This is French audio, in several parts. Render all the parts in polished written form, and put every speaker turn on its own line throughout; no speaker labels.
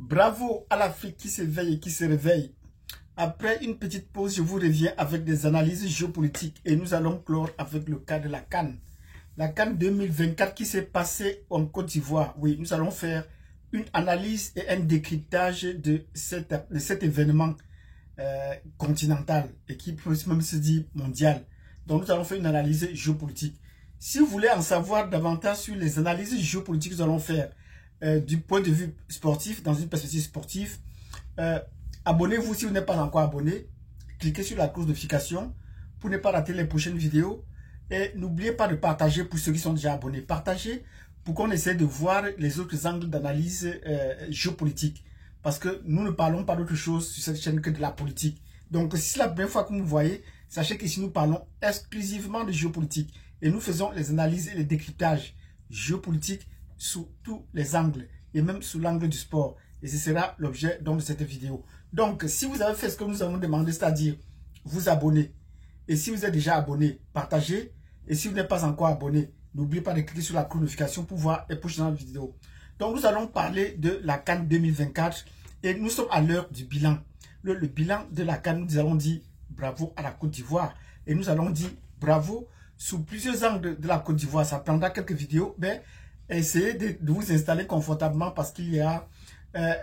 Bravo à l'Afrique qui s'éveille et qui se réveille. Après une petite pause, je vous reviens avec des analyses géopolitiques et nous allons clore avec le cas de la CAN. La CAN 2024 qui s'est passée en Côte d'Ivoire. Oui, nous allons faire une analyse et un décryptage de cet événement continental et qui peut même se dire mondial. Donc nous allons faire une analyse géopolitique. Si vous voulez en savoir davantage sur les analyses géopolitiques que nous allons faire du point de vue sportif, dans une perspective sportive, abonnez-vous si vous n'êtes pas encore abonné. Cliquez sur la cloche de notification pour ne pas rater les prochaines vidéos. Et n'oubliez pas de partager pour ceux qui sont déjà abonnés. Partagez pour qu'on essaie de voir les autres angles d'analyse géopolitique. Parce que nous ne parlons pas d'autre chose sur cette chaîne que de la politique. Donc si c'est la première fois que vous me voyez, sachez qu'ici nous parlons exclusivement de géopolitique. Et nous faisons les analyses et les décryptages géopolitiques sous tous les angles. Et même sous l'angle du sport. Et ce sera l'objet de cette vidéo. Donc si vous avez fait ce que nous avons demandé, c'est-à-dire vous abonner. Et si vous êtes déjà abonné, partagez. Et si vous n'êtes pas encore abonné, n'oubliez pas de cliquer sur la cloche de notification pour voir les prochaines vidéos. Donc nous allons parler de la CAN 2024 et nous sommes à l'heure du bilan. Le bilan de la CAN, nous allons dire bravo à la Côte d'Ivoire. Et nous allons dire bravo sous plusieurs angles de la Côte d'Ivoire. Ça prendra quelques vidéos, mais essayez de vous installer confortablement parce qu'il y a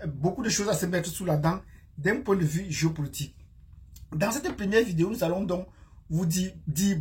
beaucoup de choses à se mettre sous la dent d'un point de vue géopolitique. Dans cette première vidéo, nous allons donc vous dire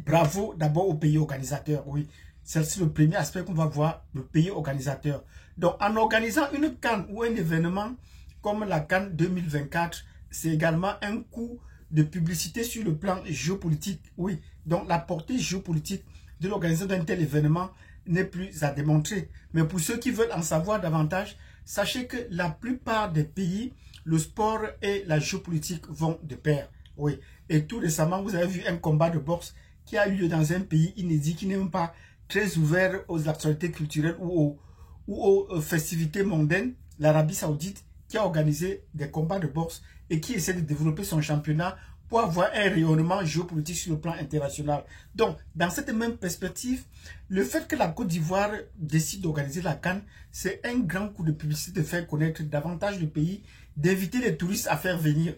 bravo d'abord au pays organisateur. Oui, c'est le premier aspect qu'on va voir, le pays organisateur. Donc, en organisant une CAN ou un événement comme la CAN 2024, c'est également un coup de publicité sur le plan géopolitique. Oui, donc la portée géopolitique de l'organisation d'un tel événement n'est plus à démontrer. Mais pour ceux qui veulent en savoir davantage, sachez que la plupart des pays, le sport et la géopolitique vont de pair. Oui, et tout récemment, vous avez vu un combat de boxe qui a eu lieu dans un pays inédit, qui n'est même pas très ouvert aux actualités culturelles ou aux festivités mondaines, l'Arabie Saoudite, qui a organisé des combats de boxe et qui essaie de développer son championnat pour avoir un rayonnement géopolitique sur le plan international. Donc, dans cette même perspective, le fait que la Côte d'Ivoire décide d'organiser la CAN, c'est un grand coup de publicité de faire connaître davantage le pays, d'inviter les touristes à venir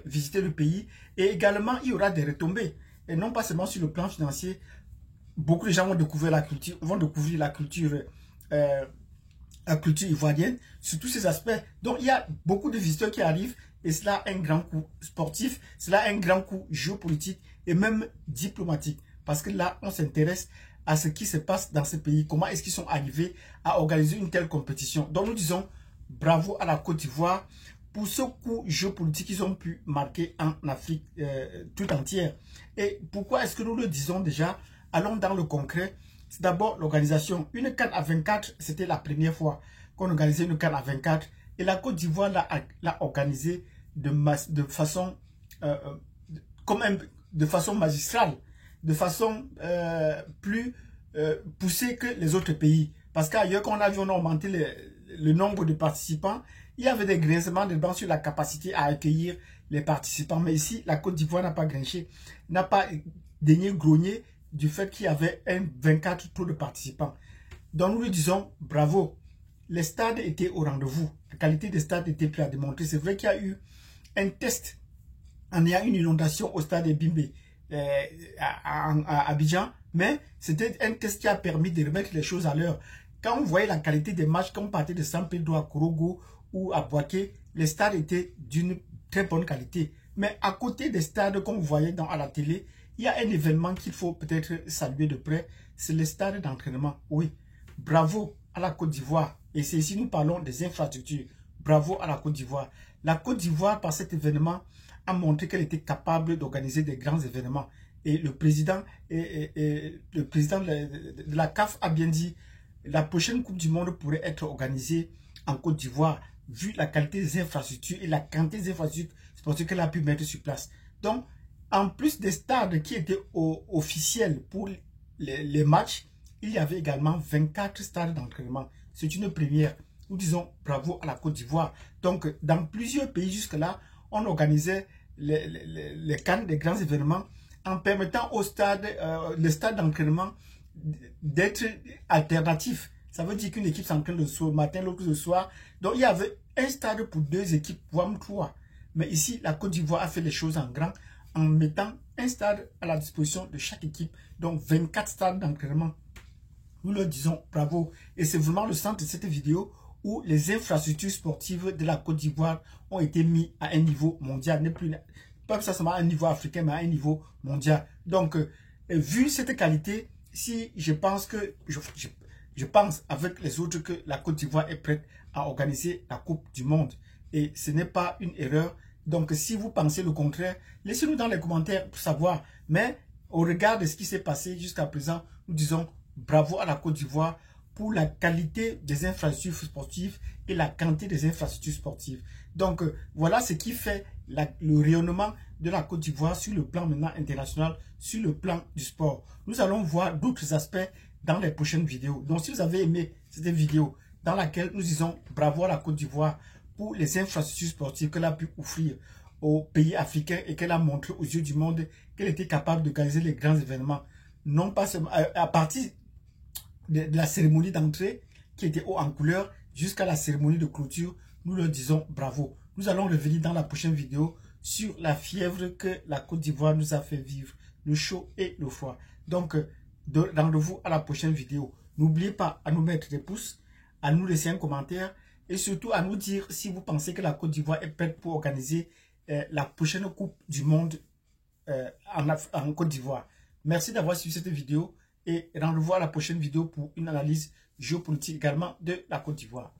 visiter le pays. Et également, il y aura des retombées. Et non pas seulement sur le plan financier. Beaucoup de gens vont découvrir la culture, ivoirienne sur tous ces aspects. Donc, il y a beaucoup de visiteurs qui arrivent. Et cela a un grand coup sportif, cela a un grand coup géopolitique et même diplomatique. Parce que là, on s'intéresse à ce qui se passe dans ce pays. Comment est-ce qu'ils sont arrivés à organiser une telle compétition. Donc nous disons bravo à la Côte d'Ivoire pour ce coup géopolitique qu'ils ont pu marquer en Afrique tout entière. Et pourquoi est-ce que nous le disons déjà? Allons dans le concret. C'est d'abord l'organisation. Une CAN à 24, c'était la première fois qu'on organisait une CAN à 24. Et la Côte d'Ivoire l'a organisée de façon magistrale, de façon plus poussée que les autres pays. Parce qu'ailleurs, quand on a augmenté le nombre de participants, il y avait des grincements dedans sur la capacité à accueillir les participants. Mais ici, la Côte d'Ivoire n'a pas grinché, n'a pas daigné grogner du fait qu'il y avait un 24 taux de participants. Donc nous lui disons bravo. Les stades étaient au rendez-vous. La qualité des stades était plus à démontrer. C'est vrai qu'il y a eu un test en ayant une inondation au stade de Bimbe à Abidjan, mais c'était un test qui a permis de remettre les choses à l'heure. Quand on voyait la qualité des matchs, quand on partait de San Pedro à Korogo ou à Boaké, les stades étaient d'une très bonne qualité. Mais à côté des stades qu'on voyait à la télé, il y a un événement qu'il faut peut-être saluer de près, c'est le stade d'entraînement. Oui, bravo à la Côte d'Ivoire. Et c'est ici nous parlons des infrastructures. Bravo à la Côte d'Ivoire. La Côte d'Ivoire, par cet événement, a montré qu'elle était capable d'organiser des grands événements. Et le président de la CAF a bien dit la prochaine Coupe du Monde pourrait être organisée en Côte d'Ivoire, vu la qualité des infrastructures et la quantité des infrastructures sportives qu'elle a pu mettre sur place. Donc, en plus des stades qui étaient officiels pour les matchs, il y avait également 24 stades d'entraînement. C'est une première. Nous disons bravo à la Côte d'Ivoire. Donc, dans plusieurs pays jusque-là, on organisait les CAN, des grands événements, en permettant au stade, le stade d'entraînement d'être alternatif. Ça veut dire qu'une équipe s'entraîne le soir, matin, l'autre le soir. Donc, il y avait un stade pour 2 équipes, voire 3. Mais ici, la Côte d'Ivoire a fait les choses en grand en mettant un stade à la disposition de chaque équipe. Donc, 24 stades d'entraînement. Nous leur disons bravo. Et c'est vraiment le centre de cette vidéo où les infrastructures sportives de la Côte d'Ivoire ont été mises à un niveau mondial. N'est plus pas seulement à un niveau africain, mais à un niveau mondial. Donc, vu cette qualité, si je pense que je pense avec les autres que la Côte d'Ivoire est prête à organiser la Coupe du Monde. Et ce n'est pas une erreur. Donc, si vous pensez le contraire, laissez-nous dans les commentaires pour savoir. Mais au regard de ce qui s'est passé jusqu'à présent, nous disons bravo à la Côte d'Ivoire pour la qualité des infrastructures sportives et la quantité des infrastructures sportives. Donc, voilà ce qui fait le rayonnement de la Côte d'Ivoire sur le plan maintenant international, sur le plan du sport. Nous allons voir d'autres aspects dans les prochaines vidéos. Donc, si vous avez aimé cette vidéo dans laquelle nous disons bravo à la Côte d'Ivoire pour les infrastructures sportives qu'elle a pu offrir aux pays africains et qu'elle a montré aux yeux du monde qu'elle était capable d'organiser les grands événements, non pas seulement à partir de la cérémonie d'entrée qui était haut en couleur jusqu'à la cérémonie de clôture, nous leur disons bravo. Nous allons revenir dans la prochaine vidéo sur la fièvre que la Côte d'Ivoire nous a fait vivre, le chaud et le froid. Donc, rendez-vous à la prochaine vidéo. N'oubliez pas à nous mettre des pouces, à nous laisser un commentaire et surtout à nous dire si vous pensez que la Côte d'Ivoire est prête pour organiser la prochaine Coupe du Monde en Côte d'Ivoire. Merci d'avoir suivi cette vidéo et rendez-vous à la prochaine vidéo pour une analyse géopolitique également de la Côte d'Ivoire.